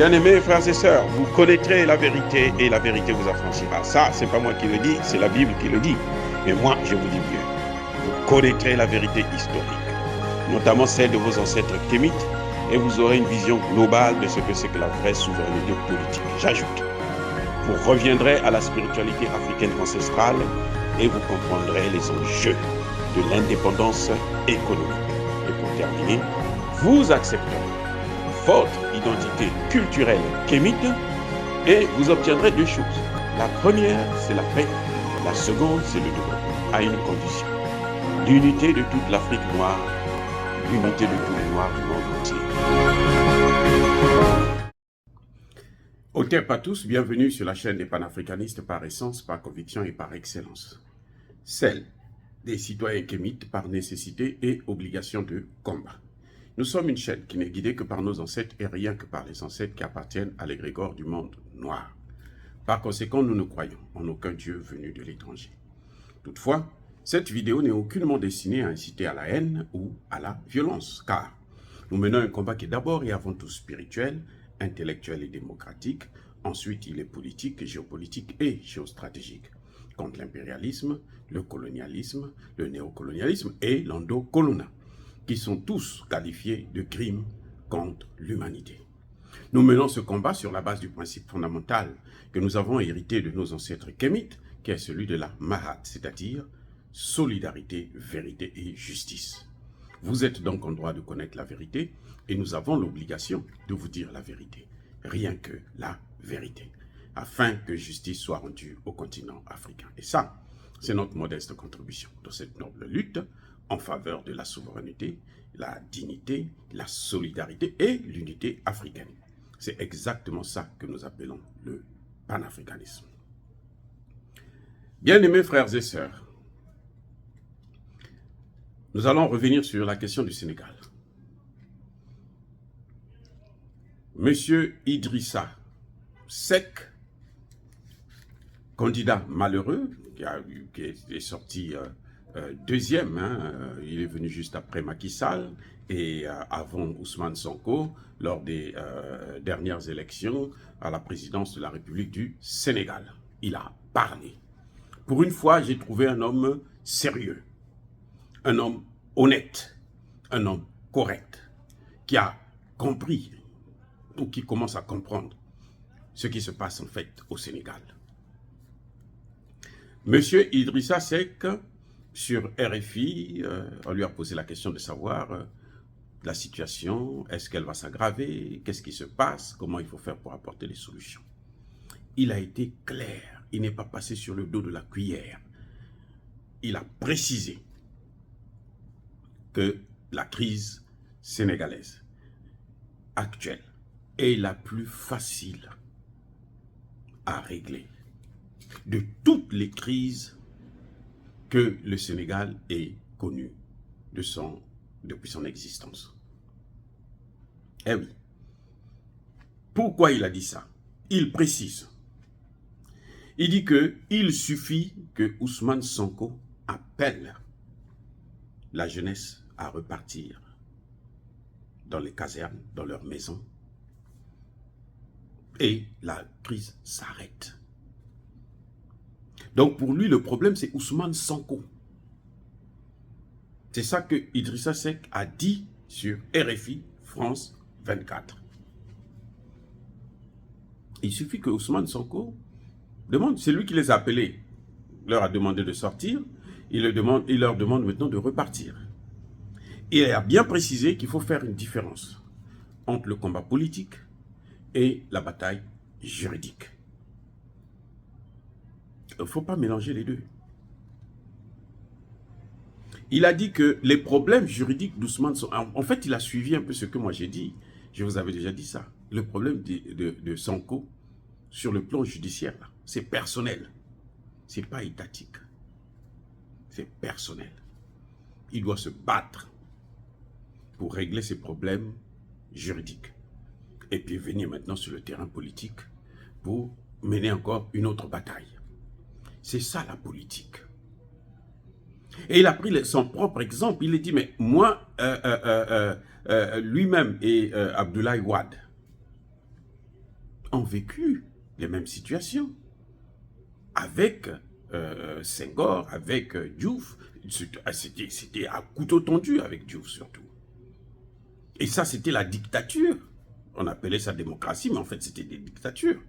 Bien-aimés frères et sœurs, vous connaîtrez la vérité et la vérité vous affranchira. Ça, c'est pas moi qui le dis, c'est la Bible qui le dit. Mais moi, je vous dis mieux. Vous connaîtrez la vérité historique, notamment celle de vos ancêtres kémites, et vous aurez une vision globale de ce que c'est que la vraie souveraineté politique. J'ajoute, vous reviendrez à la spiritualité africaine ancestrale et vous comprendrez les enjeux de l'indépendance économique. Et pour terminer, vous accepterez votre identité culturelle kémite et vous obtiendrez deux choses. La première, c'est la paix. La seconde, c'est le développement, à une condition. L'unité de toute l'Afrique noire, l'unité de tous les Noirs du monde entier. Au terre pas tous, bienvenue sur la chaîne des panafricanistes par essence, par conviction et par excellence. Celle des citoyens kémites par nécessité et obligation de combat. Nous sommes une chaîne qui n'est guidée que par nos ancêtres et rien que par les ancêtres qui appartiennent à l'égrégore du monde noir. Par conséquent, nous ne croyons en aucun Dieu venu de l'étranger. Toutefois, cette vidéo n'est aucunement destinée à inciter à la haine ou à la violence, car nous menons un combat qui est d'abord et avant tout spirituel, intellectuel et démocratique. Ensuite, il est politique, géopolitique et géostratégique, contre l'impérialisme, le colonialisme, le néocolonialisme et l'endocolona, qui sont tous qualifiés de crimes contre l'humanité. Nous menons ce combat sur la base du principe fondamental que nous avons hérité de nos ancêtres kémites, qui est celui de la Mahat, c'est-à-dire solidarité, vérité et justice. Vous êtes donc en droit de connaître la vérité et nous avons l'obligation de vous dire la vérité, rien que la vérité, afin que justice soit rendue au continent africain. Et ça, c'est notre modeste contribution dans cette noble lutte en faveur de la souveraineté, la dignité, la solidarité et l'unité africaine. C'est exactement ça que nous appelons le panafricanisme. Bien-aimés frères et sœurs, nous allons revenir sur la question du Sénégal. Monsieur Idrissa Seck, candidat malheureux, qui est sorti deuxième, il est venu juste après Macky Sall et avant Ousmane Sonko lors des dernières élections à la présidence de la République du Sénégal. Il a parlé. Pour une fois, j'ai trouvé un homme sérieux, un homme honnête, un homme correct, qui a compris ou qui commence à comprendre ce qui se passe en fait au Sénégal. Monsieur Idrissa Seck, sur RFI, on lui a posé la question de savoir la situation, est-ce qu'elle va s'aggraver, qu'est-ce qui se passe, comment il faut faire pour apporter des solutions. Il a été clair, il n'est pas passé sur le dos de la cuillère. Il a précisé que la crise sénégalaise actuelle est la plus facile à régler de toutes les crises que le Sénégal ait connues depuis son existence. Eh oui. Pourquoi il a dit ça? Il précise. Il dit qu'il suffit que Ousmane Sonko appelle la jeunesse à repartir dans les casernes, dans leurs maisons, et la crise s'arrête. Donc pour lui, le problème, c'est Ousmane Sonko. C'est ça que Idrissa Seck a dit sur RFI France 24. Il suffit que Ousmane Sonko demande, c'est lui qui les a appelés, leur a demandé de sortir, il leur demande maintenant de repartir. Il a bien précisé qu'il faut faire une différence entre le combat politique et la bataille juridique. Il ne faut pas mélanger les deux. Il a dit que les problèmes juridiques d'Ousmane Sonko, en fait, il a suivi un peu ce que moi j'ai dit. Je vous avais déjà dit ça. Le problème de Sonko, sur le plan judiciaire, c'est personnel. Ce n'est pas étatique. C'est personnel. Il doit se battre pour régler ses problèmes juridiques. Et puis venir maintenant sur le terrain politique pour mener encore une autre bataille. C'est ça la politique. Et il a pris son propre exemple. Il a dit, mais moi, lui-même et Abdoulaye Wade, ont vécu les mêmes situations. Avec Senghor, avec Diouf, c'était à couteau tendu avec Diouf surtout. Et ça, c'était la dictature. On appelait ça démocratie, mais en fait, c'était des dictatures.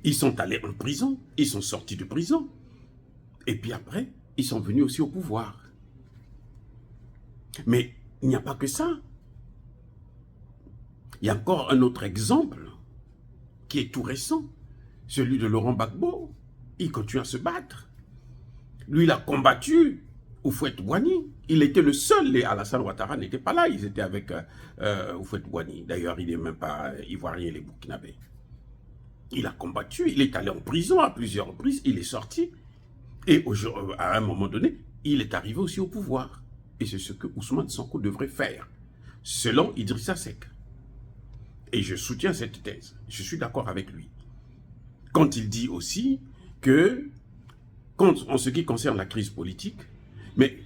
Ils sont allés en prison, ils sont sortis de prison. Et puis après, ils sont venus aussi au pouvoir. Mais il n'y a pas que ça. Il y a encore un autre exemple qui est tout récent, celui de Laurent Gbagbo. Il continue à se battre. Lui, il a combattu Houphouët-Boigny. Il était le seul, et Alassane Ouattara n'était pas là, ils étaient avec Houphouët-Boigny. D'ailleurs, il n'est même pas ivoirien, les Burkinabés. Il a combattu, il est allé en prison à plusieurs reprises, il est sorti. Et à un moment donné, il est arrivé aussi au pouvoir. Et c'est ce que Ousmane Sonko devrait faire, selon Idrissa Seck. Et je soutiens cette thèse, je suis d'accord avec lui. Quand il dit aussi que, en ce qui concerne la crise politique, mais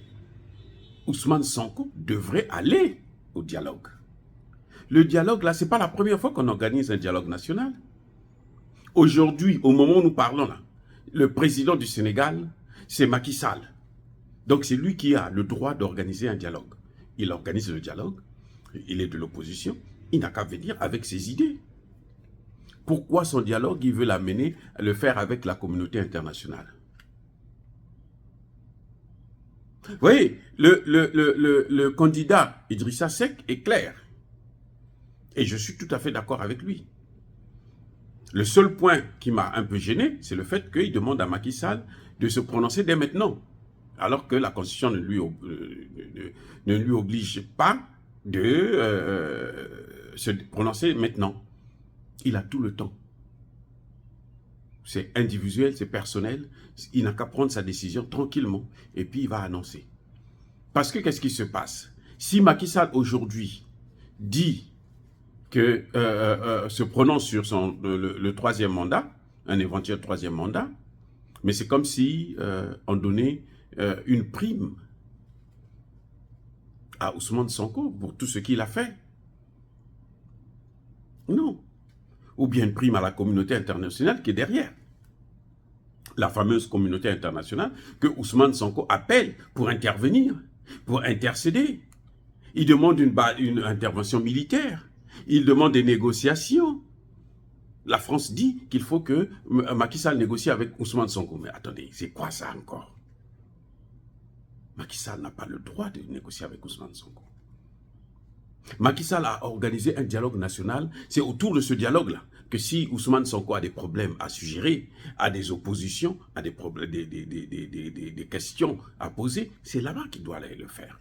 Ousmane Sonko devrait aller au dialogue. Le dialogue, là, ce n'est pas la première fois qu'on organise un dialogue national. Aujourd'hui, au moment où nous parlons, là, le président du Sénégal, c'est Macky Sall. Donc, c'est lui qui a le droit d'organiser un dialogue. Il organise le dialogue, il est de l'opposition, il n'a qu'à venir avec ses idées. Pourquoi son dialogue, il veut l'amener à le faire avec la communauté internationale? Vous voyez, le candidat Idrissa Seck est clair. Et je suis tout à fait d'accord avec lui. Le seul point qui m'a un peu gêné, c'est le fait qu'il demande à Macky Sall de se prononcer dès maintenant. Alors que la Constitution ne lui oblige pas de se prononcer maintenant. Il a tout le temps. C'est individuel, c'est personnel. Il n'a qu'à prendre sa décision tranquillement. Et puis il va annoncer. Parce que qu'est-ce qui se passe? Si Macky Sall aujourd'hui dit que se prononce sur le troisième mandat, un éventuel troisième mandat, mais c'est comme si on donnait une prime à Ousmane Sonko pour tout ce qu'il a fait. Non. Ou bien une prime à la communauté internationale qui est derrière. La fameuse communauté internationale que Ousmane Sonko appelle pour intervenir, pour intercéder. Il demande une intervention militaire. Il demande des négociations. La France dit qu'il faut que Macky Sall négocie avec Ousmane Sonko. Mais attendez, c'est quoi ça encore? Macky Sall n'a pas le droit de négocier avec Ousmane Sonko. Macky Sall a organisé un dialogue national. C'est autour de ce dialogue-là que si Ousmane Sonko a des problèmes à suggérer, a des oppositions, a des problèmes, des questions à poser, c'est là-bas qu'il doit aller le faire.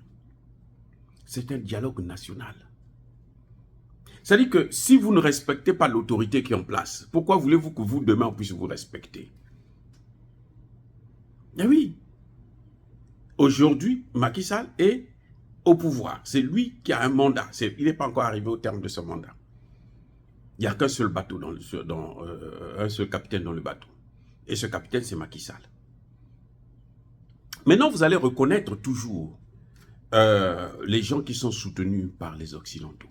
C'est un dialogue national. C'est-à-dire que si vous ne respectez pas l'autorité qui est en place, pourquoi voulez-vous que vous, demain, on puisse vous respecter? Eh oui. Aujourd'hui, Macky Sall est au pouvoir. C'est lui qui a un mandat. Il n'est pas encore arrivé au terme de ce mandat. Il n'y a qu'un seul bateau, un seul capitaine dans le bateau. Et ce capitaine, c'est Macky Sall. Maintenant, vous allez reconnaître toujours les gens qui sont soutenus par les Occidentaux.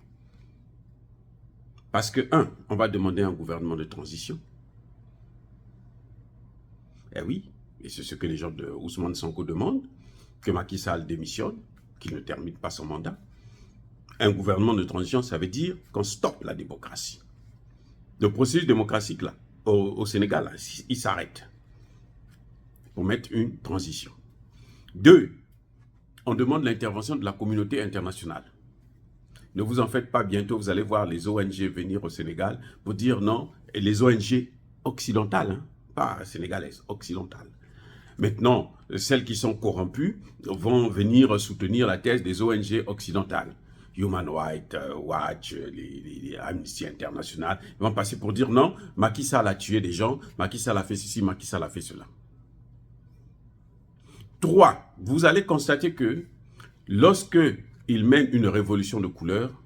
Parce que, on va demander un gouvernement de transition. Eh oui, et c'est ce que les gens de Ousmane Sonko demandent, que Macky Sall démissionne, qu'il ne termine pas son mandat. Un gouvernement de transition, ça veut dire qu'on stoppe la démocratie. Le processus démocratique, là, au Sénégal, là, il s'arrête pour mettre une transition. 2, on demande l'intervention de la communauté internationale. Ne vous en faites pas, bientôt vous allez voir les ONG venir au Sénégal pour dire non, et les ONG occidentales, hein, pas sénégalaises, occidentales. Maintenant, celles qui sont corrompues vont venir soutenir la thèse des ONG occidentales. Human Rights Watch, les Amnesty International, ils vont passer pour dire non, Macky Sall a tué des gens, Macky Sall a fait ceci, Macky Sall a fait cela. 3, vous allez constater que lorsque il mène une révolution de couleur,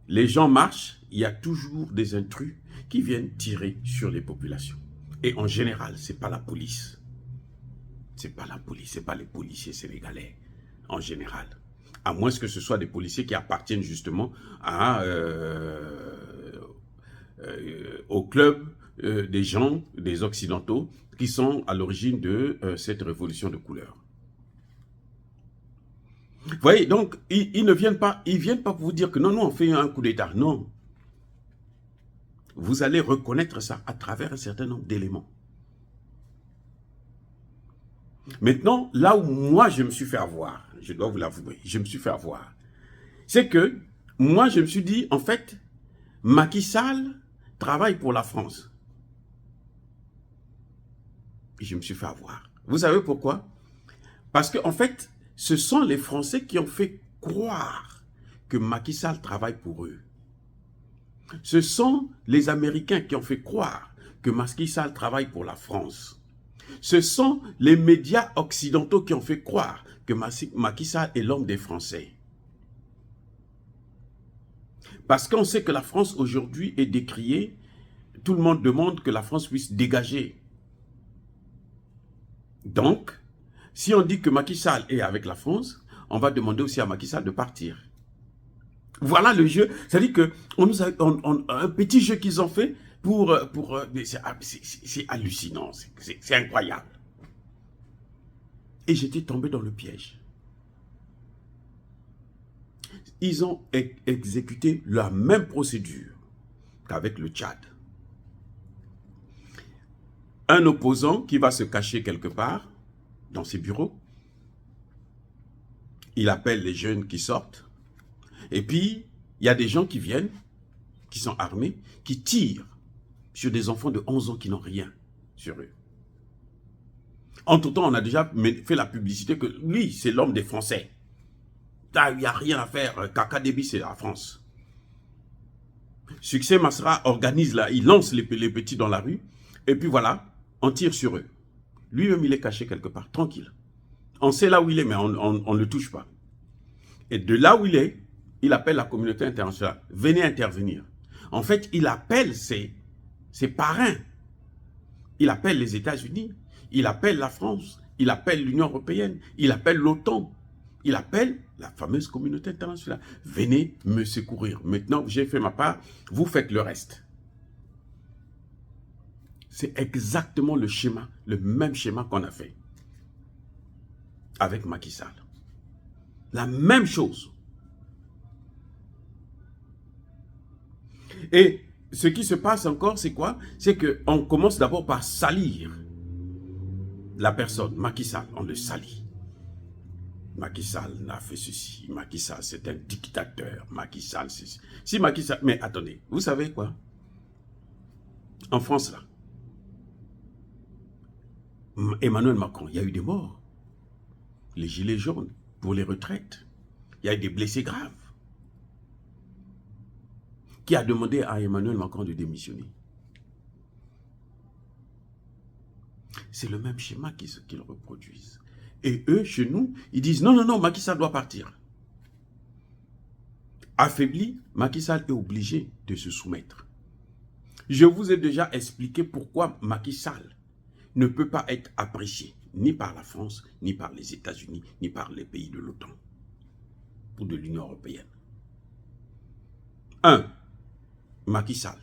les gens marchent, il y a toujours des intrus qui viennent tirer sur les populations. Et en général, ce n'est pas la police. Ce n'est pas la police, ce n'est pas les policiers sénégalais, en général. À moins que ce soit des policiers qui appartiennent justement au club des gens, des Occidentaux, qui sont à l'origine de cette révolution de couleur. Vous voyez, donc, ils ne viennent pas, pour vous dire que non, nous, on fait un coup d'État. Non. Vous allez reconnaître ça à travers un certain nombre d'éléments. Maintenant, là où moi, je me suis fait avoir, je dois vous l'avouer, je me suis fait avoir, c'est que moi, je me suis dit, en fait, Macky Sall travaille pour la France. Et je me suis fait avoir. Vous savez pourquoi? Parce qu'en fait, ce sont les Français qui ont fait croire que Macky Sall travaille pour eux. Ce sont les Américains qui ont fait croire que Macky Sall travaille pour la France. Ce sont les médias occidentaux qui ont fait croire que Macky Sall est l'homme des Français. Parce qu'on sait que la France aujourd'hui est décriée, tout le monde demande que la France puisse dégager. Donc, si on dit que Macky Sall est avec la France, on va demander aussi à Macky Sall de partir. Voilà le jeu. C'est-à-dire qu'on nous a un petit jeu qu'ils ont fait c'est hallucinant, c'est incroyable. Et j'étais tombé dans le piège. Ils ont exécuté la même procédure qu'avec le Tchad. Un opposant qui va se cacher quelque part dans ses bureaux, il appelle les jeunes qui sortent, et puis il y a des gens qui viennent, qui sont armés, qui tirent sur des enfants de 11 ans qui n'ont rien sur eux. Entre-temps, on a déjà fait la publicité que lui, c'est l'homme des Français. Il n'y a rien à faire. Kaka Déby, c'est la France. Succès Masra organise là, il lance les petits dans la rue, et puis voilà, on tire sur eux. Lui-même, il est caché quelque part, tranquille. On sait là où il est, mais on ne le touche pas. Et de là où il est, il appelle la communauté internationale. Venez intervenir. En fait, il appelle ses parrains. Il appelle les États-Unis. Il appelle la France. Il appelle l'Union européenne. Il appelle l'OTAN. Il appelle la fameuse communauté internationale. Venez me secourir. Maintenant, j'ai fait ma part. Vous faites le reste. C'est exactement le schéma, le même schéma qu'on a fait avec Macky Sall. La même chose. Et ce qui se passe encore, c'est quoi? C'est qu'on commence d'abord par salir la personne, Macky Sall, on le salit. Macky Sall n'a fait ceci, Macky Sall c'est un dictateur, Macky Sall c'est... Si Macky Sall... Mais attendez, vous savez quoi? En France là, Emmanuel Macron, il y a eu des morts. Les gilets jaunes pour les retraites. Il y a eu des blessés graves. Qui a demandé à Emmanuel Macron de démissionner? C'est le même schéma qu'ils reproduisent. Et eux, chez nous, ils disent non, non, non, Macky Sall doit partir. Affaibli, Macky Sall est obligé de se soumettre. Je vous ai déjà expliqué pourquoi Macky Sall ne peut pas être apprécié ni par la France, ni par les États-Unis, ni par les pays de l'OTAN ou de l'Union européenne. 1. Macky Sall,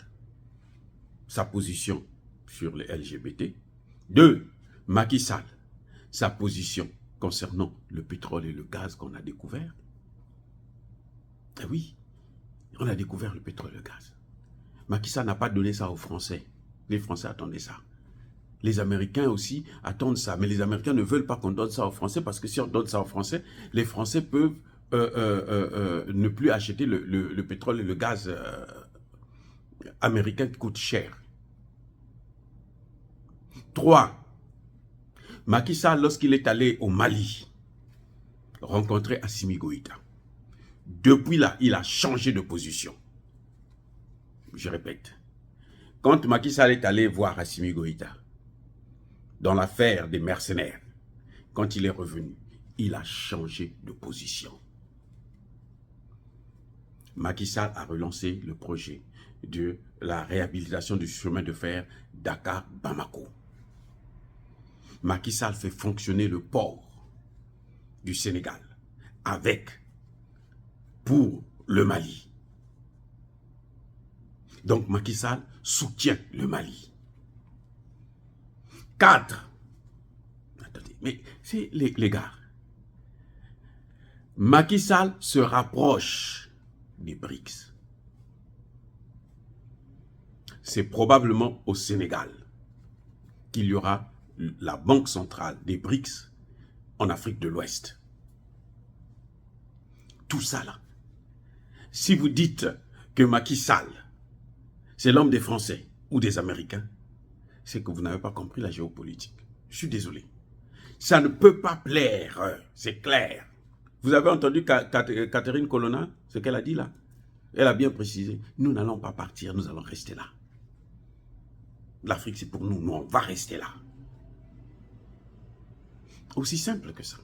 sa position sur les LGBT. 2. Macky Sall, sa position concernant le pétrole et le gaz qu'on a découvert. Eh oui, on a découvert le pétrole et le gaz. Macky Sall n'a pas donné ça aux Français. Les Français attendaient ça. Les Américains aussi attendent ça. Mais les Américains ne veulent pas qu'on donne ça aux Français parce que si on donne ça aux Français, les Français peuvent ne plus acheter le pétrole et le gaz américain qui coûte cher. 3. Macky Sall, lorsqu'il est allé au Mali, rencontrer Assimi Goïta. Depuis là, il a changé de position. Je répète. Quand Macky Sall est allé voir Assimi Goïta, dans l'affaire des mercenaires, quand il est revenu, il a changé de position. Macky Sall a relancé le projet de la réhabilitation du chemin de fer Dakar-Bamako. Macky Sall fait fonctionner le port du Sénégal avec pour le Mali. Donc Macky Sall soutient le Mali. 4. Attendez, mais c'est les gars. Macky Sall se rapproche des BRICS. C'est probablement au Sénégal qu'il y aura la banque centrale des BRICS en Afrique de l'Ouest. Tout ça là. Si vous dites que Macky Sall, c'est l'homme des Français ou des Américains, c'est que vous n'avez pas compris la géopolitique. Je suis désolé. Ça ne peut pas plaire, c'est clair. Vous avez entendu Catherine Colonna, ce qu'elle a dit là? Elle a bien précisé, nous n'allons pas partir, nous allons rester là. L'Afrique, c'est pour nous, nous, on va rester là. Aussi simple que ça.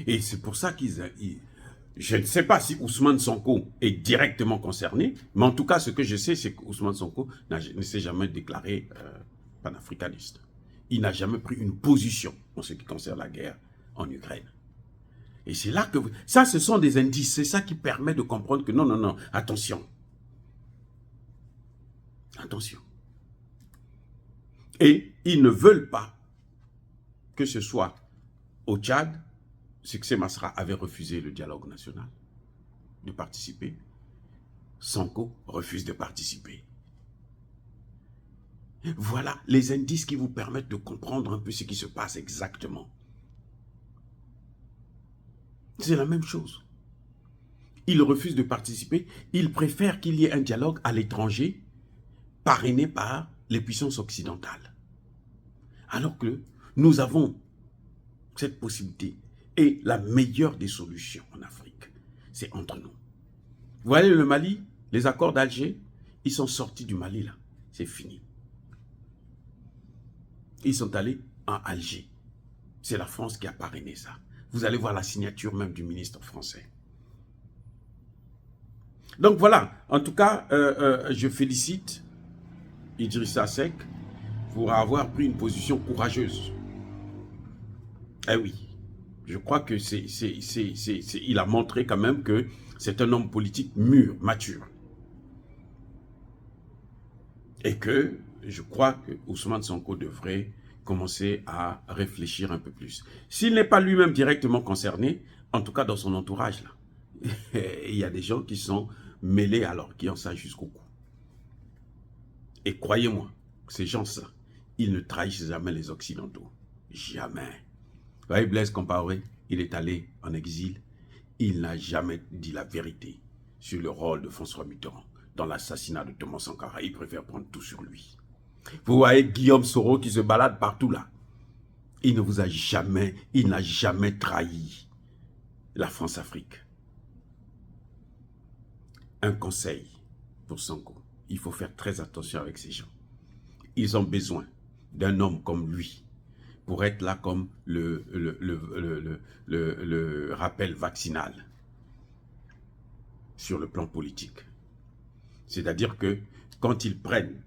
Et c'est pour ça je ne sais pas si Ousmane Sonko est directement concerné, mais en tout cas, ce que je sais, c'est qu'Ousmane Sonko ne s'est jamais déclaré panafricaniste. Il n'a jamais pris une position en ce qui concerne la guerre en Ukraine. Et c'est là que... Ça, ce sont des indices. C'est ça qui permet de comprendre que non, non, non, attention. Attention. Et ils ne veulent pas que ce soit au Tchad. Succès Masra avait refusé le dialogue national de participer. Sonko refuse de participer. Voilà les indices qui vous permettent de comprendre un peu ce qui se passe exactement. C'est la même chose. Il refuse de participer. Il préfère qu'il y ait un dialogue à l'étranger parrainé par les puissances occidentales. Alors que nous avons cette possibilité. Et la meilleure des solutions en Afrique, c'est entre nous. Vous voyez le Mali, les accords d'Alger, ils sont sortis du Mali là. C'est fini. Ils sont allés en Alger. C'est la France qui a parrainé ça. Vous allez voir la signature même du ministre français. Donc voilà, en tout cas, je félicite Idrissa Seck pour avoir pris une position courageuse. Eh oui. Je crois que il a montré quand même que c'est un homme politique mûr, mature. Et que je crois que Ousmane Sonko devrait commencer à réfléchir un peu plus. S'il n'est pas lui-même directement concerné, en tout cas dans son entourage, là, il y a des gens qui sont mêlés alors, qui ont ça jusqu'au cou. Et croyez-moi, ces gens-là, ils ne trahissent jamais les Occidentaux. Jamais. Vous voyez, Blaise Compaoré, il est allé en exil. Il n'a jamais dit la vérité sur le rôle de François Mitterrand dans l'assassinat de Thomas Sankara. Il préfère prendre tout sur lui. Vous voyez Guillaume Soro qui se balade partout là. Il ne vous a jamais, il n'a jamais trahi la France-Afrique. Un conseil pour Sonko. Il faut faire très attention avec ces gens. Ils ont besoin d'un homme comme lui pour être là comme le rappel vaccinal sur le plan politique. C'est-à-dire que quand ils prennent,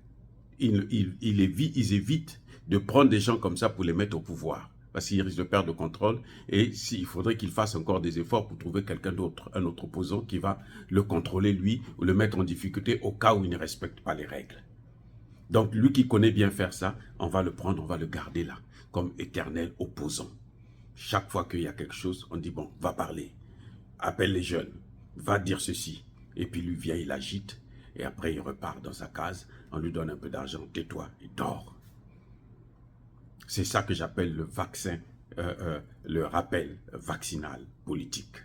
ils évitent de prendre des gens comme ça pour les mettre au pouvoir. Parce qu'ils risquent de perdre le contrôle et il faudrait qu'ils fassent encore des efforts pour trouver quelqu'un d'autre, un autre opposant qui va le contrôler lui ou le mettre en difficulté au cas où il ne respecte pas les règles. Donc lui qui connaît bien faire ça, on va le prendre, on va le garder là, comme éternel opposant. Chaque fois qu'il y a quelque chose, on dit bon, va parler, appelle les jeunes, va dire ceci. Et puis lui vient, il agite, et après il repart dans sa case, on lui donne un peu d'argent, tais-toi, il dort. C'est ça que j'appelle le vaccin, le rappel vaccinal politique.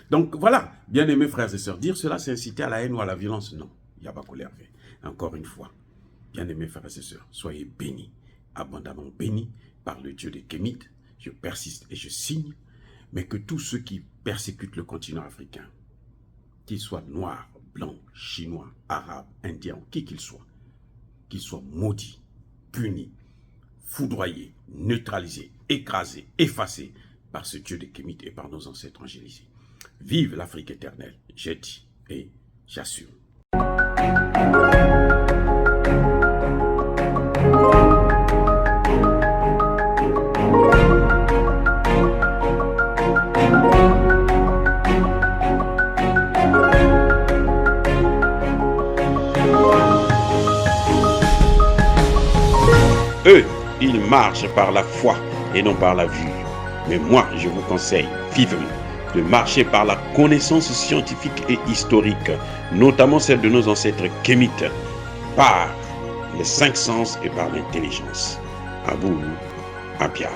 Donc voilà, bien aimés frères et sœurs, dire cela c'est inciter à la haine ou à la violence, non. Yabako Hervé. Encore une fois, bien aimés frères et sœurs, soyez bénis, abondamment bénis par le Dieu des Kémites. Je persiste et je signe, mais que tous ceux qui persécutent le continent africain, qu'ils soient noirs, blancs, chinois, arabes, indiens, qui qu'ils soient maudits, punis, foudroyés, neutralisés, écrasés, effacés par ce Dieu des Kémites et par nos ancêtres angélisés. Vive l'Afrique éternelle, j'ai dit et j'assume. ils marchent par la foi et non par la vue. Mais moi, je vous conseille vivement de marcher par la connaissance scientifique et historique, notamment celle de nos ancêtres kémites, par les 5 sens et par l'intelligence. Abou Apia.